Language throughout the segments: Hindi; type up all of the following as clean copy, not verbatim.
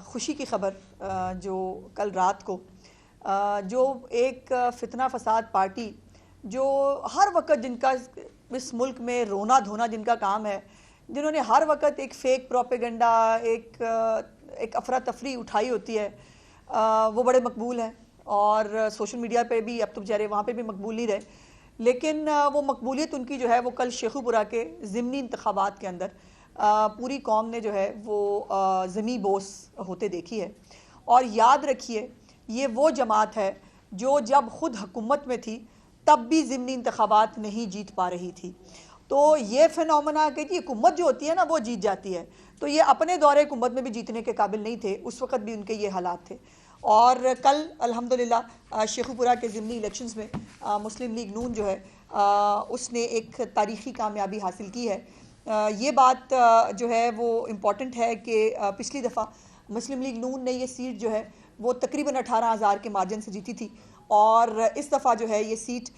खुशी की ख़बर जो कल रात को जो एक फितना फसाद पार्टी जो हर वक्त जिनका इस मुल्क में रोना धोना जिनका काम है, जिन्होंने हर वक्त एक फ़ेक प्रोपेगेंडा एक अफरा तफरी उठाई होती है, वो बड़े मकबूल हैं और सोशल मीडिया पे भी अब तो बेचारे वहाँ पे भी मकबूल नहीं रहे। लेकिन वो मकबूलियत उनकी जो है वो कल शेखुपुरा के ज़िमनी इंतखाबात के अंदर पूरी कौम ने जो है वो ज़मी बोस होते देखी है। और याद रखिए, ये वो जमात है जो जब ख़ुद हुकूमत में थी तब भी ज़िमनी इंतखाबात नहीं जीत पा रही थी। तो ये फिनोमेना कि हुकूमत जो होती है ना वो जीत जाती है, तो ये अपने दौरे हुकूमत में भी जीतने के काबिल नहीं थे, उस वक़्त भी उनके ये हालात थे। और कल अल्हम्दुलिल्लाह शेखुपुरा के ज़िमनी इलेक्शंस में मुस्लिम लीग नून जो है उसने एक तारीख़ी कामयाबी हासिल की है। ये बात जो है वो इम्पॉर्टेंट है कि पिछली दफ़ा मुस्लिम लीग नून ने ये सीट जो है वो तकरीबन 18,000 के मार्जिन से जीती थी और इस दफ़ा जो है ये सीट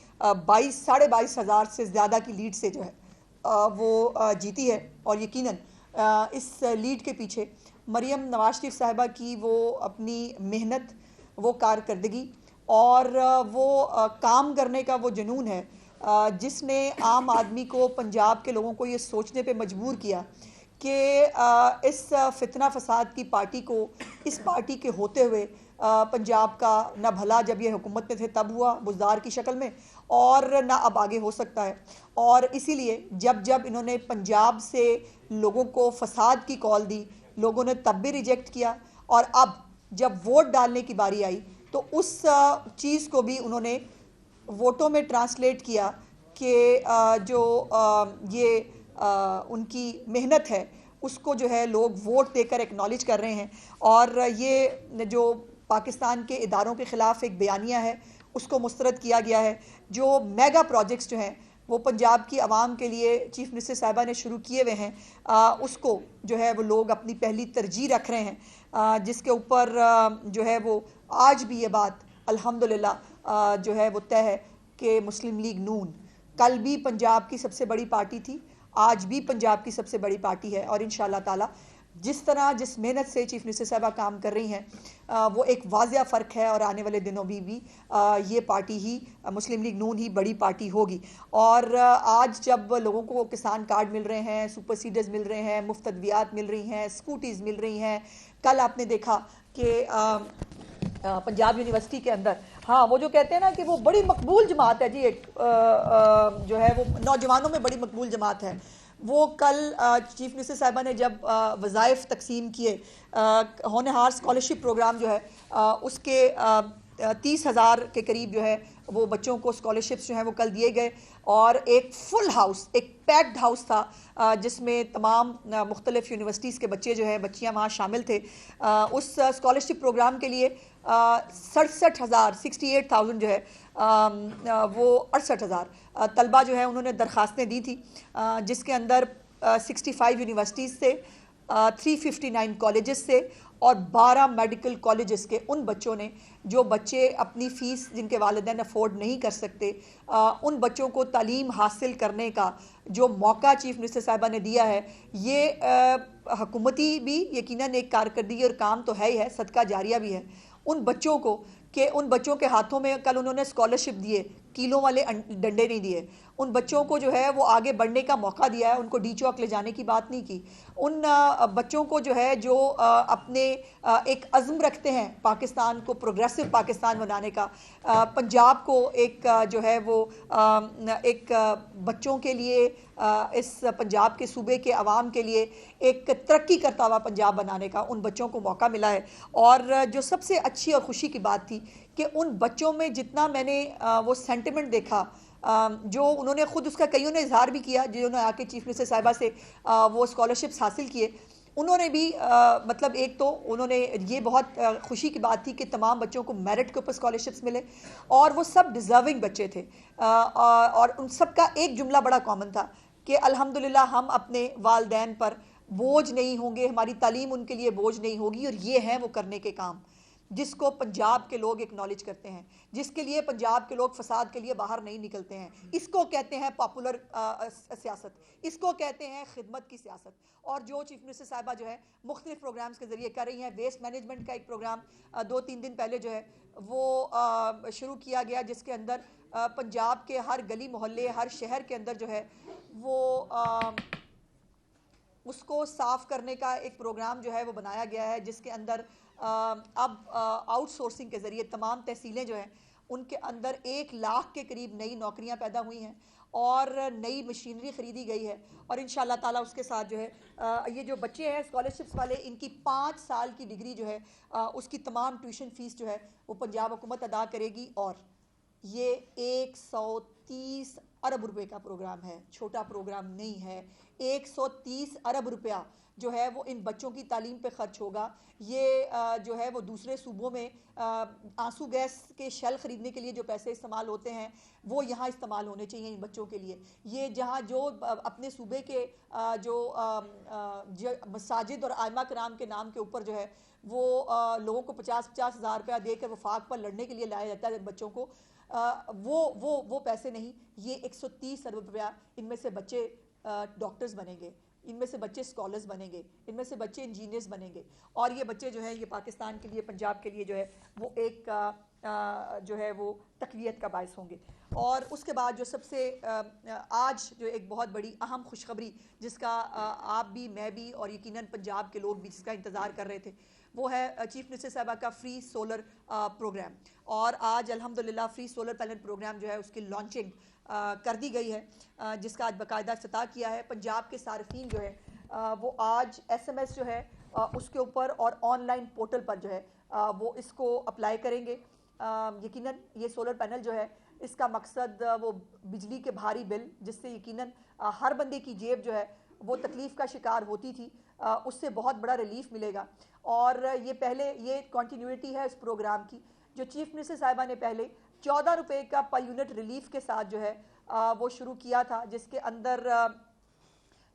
22,500 से ज़्यादा की लीड से जो है वो जीती है। और यकीनन इस लीड के पीछे मरियम नवाज शरीफ साहिबा की वो अपनी मेहनत, वो कारकर्दगी और वो काम करने का वो जुनून है जिसने आम आदमी को, पंजाब के लोगों को ये सोचने पे मजबूर किया कि इस फितना फसाद की पार्टी को, इस पार्टी के होते हुए पंजाब का ना भला जब ये हुकूमत में थे तब हुआ बुज़दार की शक्ल में, और ना अब आगे हो सकता है। और इसीलिए जब जब इन्होंने पंजाब से लोगों को फसाद की कॉल दी, लोगों ने तब भी रिजेक्ट किया, और अब जब वोट डालने की बारी आई तो उस चीज़ को भी उन्होंने वोटों में ट्रांसलेट किया कि जो ये उनकी मेहनत है उसको जो है लोग वोट देकर एक्नॉलेज कर रहे हैं। और ये जो पाकिस्तान के इदारों के ख़िलाफ़ एक बयानिया है उसको मुस्तरद किया गया है। जो मेगा प्रोजेक्ट्स जो हैं वो पंजाब की आवाम के लिए चीफ मिनिस्टर साहिबा ने शुरू किए हुए हैं, उसको जो है वो लोग अपनी पहली तरजीह रख रहे हैं, जिसके ऊपर जो है वो आज भी ये बात अल्हम्दुलिल्लाह जो है वो तय है कि मुस्लिम लीग नून कल भी पंजाब की सबसे बड़ी पार्टी थी, आज भी पंजाब की सबसे बड़ी पार्टी है। और इंशाअल्लाह ताला जिस तरह जिस मेहनत से चीफ मिनिस्टर साहिबा काम कर रही हैं वो एक वाज़िया फ़र्क है, और आने वाले दिनों में भी ये पार्टी ही, मुस्लिम लीग नून ही बड़ी पार्टी होगी। और आज जब लोगों को किसान कार्ड मिल रहे हैं, सुपर सीडर्स मिल रहे हैं, मुफ्त अद्वियात मिल रही हैं, स्कूटीज़ मिल रही हैं, कल आपने देखा कि पंजाब यूनिवर्सिटी के अंदर, हाँ वो जो कहते हैं ना कि वो बड़ी मकबूल जमात है जी, एक जो है वो नौजवानों में बड़ी मकबूल जमात है, वो कल चीफ मिनिस्टर साहिबा ने जब वज़ाइफ तकसीम किए, होनहार स्कॉलरशिप प्रोग्राम जो है उसके 30,000 के करीब जो है वो बच्चों को स्कॉलरशिप्स जो हैं वो कल दिए गए। और एक फुल हाउस, एक पैक्ड हाउस था जिसमें तमाम मुख्तलिफ यूनिवर्सिटीज़ के बच्चे जो हैं, बच्चियाँ वहाँ शामिल थे। उस स्कॉलरशिप प्रोग्राम के लिए 67,000 68,000 जो है वो 68,000 तलबा जो है उन्होंने दरख्वास्तें दी थी, जिसके अंदर 65 यूनिवर्सिटीज़ से, 359 कॉलेजेस से और 12 मेडिकल कॉलेजेस के उन बच्चों ने, जो बच्चे अपनी फ़ीस जिनके वालिदैन अफोर्ड नहीं कर सकते, उन बच्चों को तालीम हासिल करने का जो मौका चीफ मिनिस्टर साहिबा ने दिया है, ये हुकूमती भी यकीनन एक कारकर्दगी और काम तो है ही है, सदका जारिया भी है उन बच्चों को, कि उन बच्चों के हाथों में कल उन्होंने स्कॉलरशिप दिए, किलों वाले डंडे नहीं दिए, उन बच्चों को जो है वो आगे बढ़ने का मौका दिया है, उनको डी चौक ले जाने की बात नहीं की। उन बच्चों को जो है जो अपने एक अज़्म रखते हैं पाकिस्तान को प्रोग्रेसिव पाकिस्तान बनाने का, पंजाब को एक जो है वो एक बच्चों के लिए, इस पंजाब के सूबे के अवाम के लिए एक तरक्की करता हुआ पंजाब बनाने का उन बच्चों को मौका मिला है। और जो सबसे अच्छी और ख़ुशी की बात थी कि उन बच्चों में जितना मैंने वो सेंटिमेंट देखा, जो उन्होंने ख़ुद उसका कईयों ने इजहार भी किया, जिन्होंने आके चीफ मिनिस्टर साहिबा से वो स्कॉलरशिप्स हासिल किए, उन्होंने भी मतलब एक तो उन्होंने ये बहुत खुशी की बात थी कि तमाम बच्चों को मेरिट के ऊपर स्कॉलरशिप्स मिले और वो सब डिज़र्विंग बच्चे थे, और उन सब का एक जुमला बड़ा कॉमन था कि अल्हम्दुलिल्लाह हम अपने वालिदैन पर बोझ नहीं होंगे, हमारी तालीम उनके लिए बोझ नहीं होगी, और ये हैं वो करने के काम। जिसको पंजाब के लोग एक्नॉलेज करते हैं, जिसके लिए पंजाब के लोग फसाद के लिए बाहर नहीं निकलते हैं। इसको कहते हैं पॉपुलर सियासत, इसको कहते हैं खिदमत की सियासत। और जो चीफ मिनिस्टर साहिबा जो है मुख्तलिफ प्रोग्राम्स के ज़रिए कर रही हैं, वेस्ट मैनेजमेंट का एक प्रोग्राम 2-3 दिन पहले जो है वो शुरू किया गया, जिसके अंदर पंजाब के हर गली मोहल्ले, हर शहर के अंदर जो है वो उसको साफ़ करने का एक प्रोग्राम जो है वो बनाया गया है, जिसके अंदर अब आउटसोर्सिंग के ज़रिए तमाम तहसीलें जो हैं उनके अंदर 1 लाख के करीब नई नौकरियां पैदा हुई हैं और नई मशीनरी ख़रीदी गई है। और इंशाअल्लाह ताला उसके साथ जो है ये जो बच्चे हैं स्कॉलरशिप्स वाले, इनकी 5 साल की डिग्री जो है उसकी तमाम ट्यूशन फ़ीस जो है वो पंजाब हुकूमत अदा करेगी। और ये 130 अरब रुपए का प्रोग्राम है, छोटा प्रोग्राम नहीं है। 130 अरब रुपया जो है वो इन बच्चों की तालीम पे खर्च होगा। ये जो है वो दूसरे सूबों में आंसू गैस के शेल ख़रीदने के लिए जो पैसे इस्तेमाल होते हैं वो यहाँ इस्तेमाल होने चाहिए इन बच्चों के लिए। ये जहाँ जो अपने सूबे के जो मसाजिद और आइमा कराम के नाम के ऊपर जो है वो लोगों को 50-50 हज़ार रुपया देकर वफाक पर लड़ने के लिए लाया जाता है बच्चों को, वो पैसे नहीं। ये 130 अरब रुपया, इनमें से बच्चे डॉक्टर्स बनेंगे, इनमें से बच्चे स्कॉलर्स बनेंगे, इनमें से बच्चे इंजीनियर्स बनेंगे। और ये बच्चे जो है ये पाकिस्तान के लिए, पंजाब के लिए जो है वो एक जो है वो तक़वियत का बायस होंगे। और उसके बाद जो सबसे आज जो एक बहुत बड़ी अहम खुशखबरी जिसका आप भी, मैं भी और यकीनन पंजाब के लोग भी जिसका इंतज़ार कर रहे थे, वो है चीफ मिनिस्टर साहबा का फ्री सोलर प्रोग्राम। और आज अल्हम्दुलिल्लाह फ्री सोलर पैनल प्रोग्राम जो है उसकी लॉन्चिंग कर दी गई है, जिसका आज बाकायदा इफ्तिताह किया है। पंजाब के सार्फिन जो है वो आज SMS जो है उसके ऊपर और ऑनलाइन पोर्टल पर जो है वो इसको अप्लाई करेंगे। यकीनन ये सोलर पैनल जो है इसका मकसद वो बिजली के भारी बिल जिससे यकीनन हर बंदे की जेब जो है वो तकलीफ़ का शिकार होती थी, उससे बहुत बड़ा रिलीफ मिलेगा। और ये पहले ये कंटिन्यूटी है इस प्रोग्राम की, जो चीफ मिनिस्टर साहिबा ने पहले 14 रुपये का पर यूनिट रिलीफ के साथ जो है वो शुरू किया था, जिसके अंदर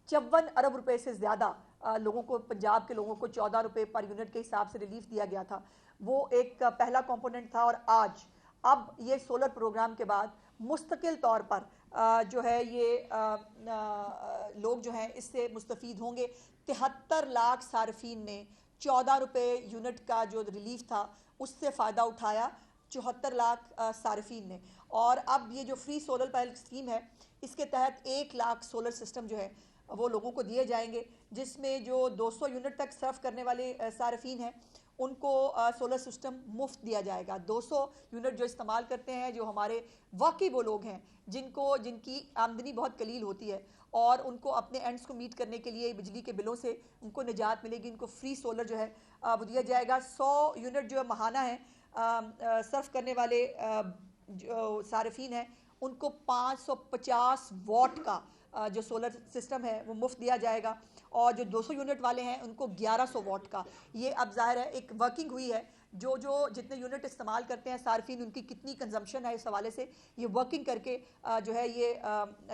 54 अरब रुपए से ज़्यादा लोगों को, पंजाब के लोगों को 14 रुपये पर यूनिट के हिसाब से रिलीफ दिया गया था। वो एक पहला कंपोनेंट था। और आज अब ये सोलर प्रोग्राम के बाद मुस्तकिल तौर पर जो है ये लोग जो हैं इससे मुस्तफ़ीद होंगे। 73 लाख सार्फिन ने 14 रुपये यूनिट का जो रिलीफ था उससे फ़ायदा उठाया, 74 लाख सार्फिन ने। और अब ये जो फ्री सोलर पैनल स्कीम है इसके तहत 1 लाख सोलर सिस्टम जो है वो लोगों को दिए जाएंगे, जिसमें जो 200 यूनिट तक सर्व करने वाले सार्फिन हैं उनको सोलर सिस्टम मुफ्त दिया जाएगा। 200 यूनिट जो इस्तेमाल करते हैं, जो हमारे वाकई वो लोग हैं जिनकी आमदनी बहुत कलील होती है और उनको अपने एंड्स को मीट करने के लिए बिजली के बिलों से उनको निजात मिलेगी, उनको फ्री सोलर जो है वो दिया जाएगा। 100 यूनिट जो महाना है सर्व करने वाले जो सार्फिन हैं उनको 550 वॉट का जो सोलर सिस्टम है वो मुफ्त दिया जाएगा। और जो 200 यूनिट वाले हैं उनको 1100 वॉट का। ये अब ज़ाहिर है एक वर्किंग हुई है, जो जितने यूनिट इस्तेमाल करते हैं सार्फिन उनकी कितनी कंजम्पशन है इस हवाले से ये वर्किंग करके जो है ये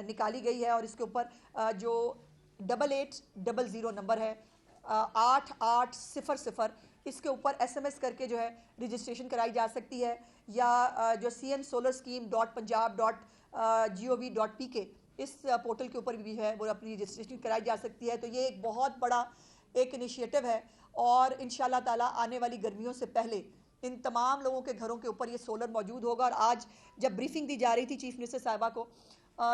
निकाली गई है। और इसके ऊपर जो 8800 नंबर है 8800 इसके ऊपर SMS करके जो है रजिस्ट्रेशन कराई जा सकती है, या जो cmsolarscheme.punjab.gov.pk इस पोर्टल के ऊपर भी है वो अपनी रजिस्ट्रेशन कराई जा सकती है। तो ये एक बहुत बड़ा एक इनिशिएटिव है और इंशाल्लाह ताला आने वाली गर्मियों से पहले इन तमाम लोगों के घरों के ऊपर ये सोलर मौजूद होगा। और आज जब ब्रीफिंग दी जा रही थी चीफ मिनिस्टर साहिबा को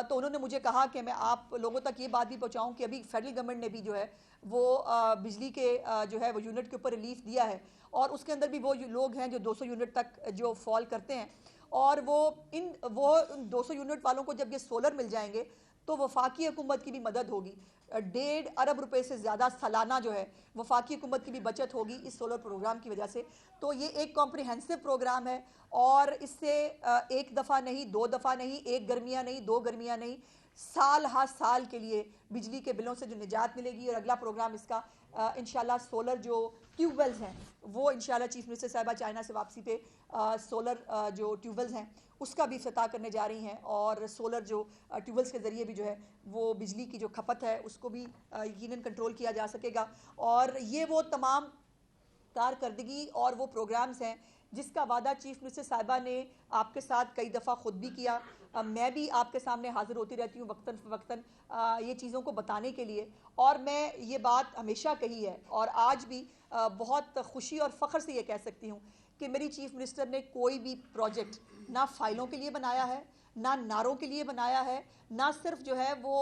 तो उन्होंने मुझे कहा कि मैं आप लोगों तक ये बात भी पहुंचाऊं कि अभी फेडरल गवर्नमेंट ने भी जो है वो बिजली के जो है वो यूनिट के ऊपर रिलीफ दिया है और उसके अंदर भी वो लोग हैं जो 200 यूनिट तक जो फॉल करते हैं। और वो 200 यूनिट वालों को जब ये सोलर मिल जाएंगे तो वफाकी हुकूमत की भी मदद होगी। 1.5 अरब रुपए से ज़्यादा सालाना जो है वफाकी हुकूमत की भी बचत होगी इस सोलर प्रोग्राम की वजह से। तो ये एक कॉम्प्रिहेंसिव प्रोग्राम है और इससे एक दफ़ा नहीं, 2 दफ़ा नहीं, 1 गर्मियाँ नहीं, 2 गर्मियाँ नहीं, साल हर साल के लिए बिजली के बिलों से जो निजात मिलेगी। और अगला प्रोग्राम इसका इंशाल्लाह सोलर जो ट्यूबवेल्स हैं वो इंशाल्लाह चीफ मिनिस्टर साहिबा चाइना से वापसी पे सोलर जो ट्यूबवेल्स हैं उसका भी इफ्तिताह करने जा रही हैं। और सोलर जो ट्यूबवेल्स के ज़रिए भी जो है वो बिजली की जो खपत है उसको भी यकीनन कंट्रोल किया जा सकेगा। और ये वो तमाम कारकर्दगी और वो प्रोग्राम्स हैं जिसका वादा चीफ मिनिस्टर साहिबा ने आपके साथ कई दफ़ा खुद भी किया। मैं भी आपके सामने हाजिर होती रहती हूँ वक्तन फ़वक्तन ये चीज़ों को बताने के लिए, और मैं ये बात हमेशा कही है और आज भी बहुत खुशी और फ़ख्र से ये कह सकती हूँ कि मेरी चीफ मिनिस्टर ने कोई भी प्रोजेक्ट ना फाइलों के लिए बनाया है, ना नारों के लिए बनाया है, ना सिर्फ जो है वो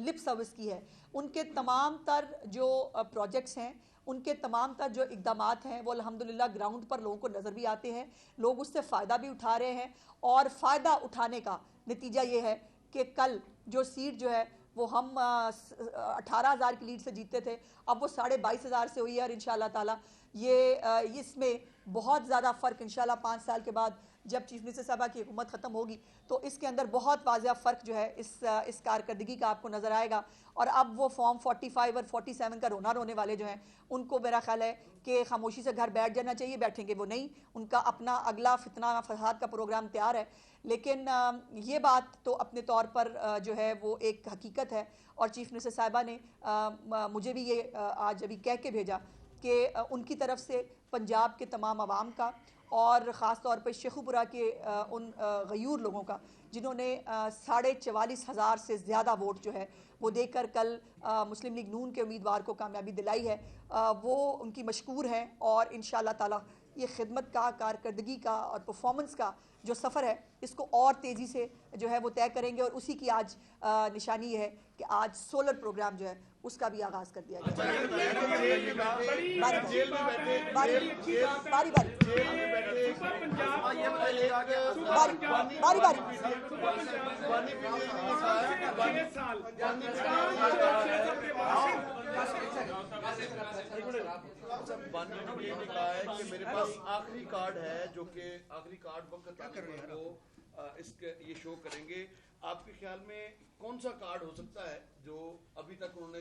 लिप सर्विस की है। उनके तमाम तर जो प्रोजेक्ट्स हैं, उनके तमाम तर जो इक़दामात हैं वो अल्हम्दुलिल्लाह ग्राउंड पर लोगों को नज़र भी आते हैं, लोग उससे फ़ायदा भी उठा रहे हैं। और फ़ायदा उठाने का नतीजा ये है कि कल जो सीट जो है वो हम 18,000 की लीड से जीतते थे, अब वो 22,500 से हुई है। और इंशाअल्लाह ताला ये इसमें बहुत ज़्यादा फ़र्क इंशाअल्लाह 5 साल के बाद जब चीफ मिनिस्टर साहबा की हुकूमत ख़त्म होगी तो इसके अंदर बहुत वाज़ेह फ़र्क जो है इस कारकर्दगी का आपको नज़र आएगा। और अब वो फॉर्म 45 और 47 का रोना रोने वाले जो हैं उनको मेरा ख्याल है कि खामोशी से घर बैठ जाना चाहिए, बैठेंगे वो नहीं, उनका अपना अगला फितना फसाद का प्रोग्राम तैयार है। लेकिन ये बात तो अपने तौर पर जो है वो एक हकीकत है। और चीफ मिनिस्टर साहिबा ने मुझे भी ये आज अभी कह के भेजा कि उनकी तरफ से पंजाब के तमाम आवाम का और ख़ास तौर पर शेखुपुरा के उन गयूर लोगों का जिन्होंने 44,500 से ज़्यादा वोट जो है वो देकर कल मुस्लिम लीग नून के उम्मीदवार को कामयाबी दिलाई है, वो उनकी मशकूर हैं। और इंशाअल्लाह ताला ये खिदमत का, कारकर्दगी का और परफॉर्मेंस का जो सफ़र है इसको और तेज़ी से जो है वो तय करेंगे। और उसी की आज निशानी ये है कि आज सोलर प्रोग्राम जो है उसका भी आगाज़ कर दिया गया। बानी ने ये भी कहा है कि मेरे पास आखिरी कार्ड है, जो कि आखिरी कार्ड वक्त आने पर वो इसके ये शो करेंगे। आपके ख्याल में कौन सा कार्ड हो सकता है जो अभी तक उन्होंने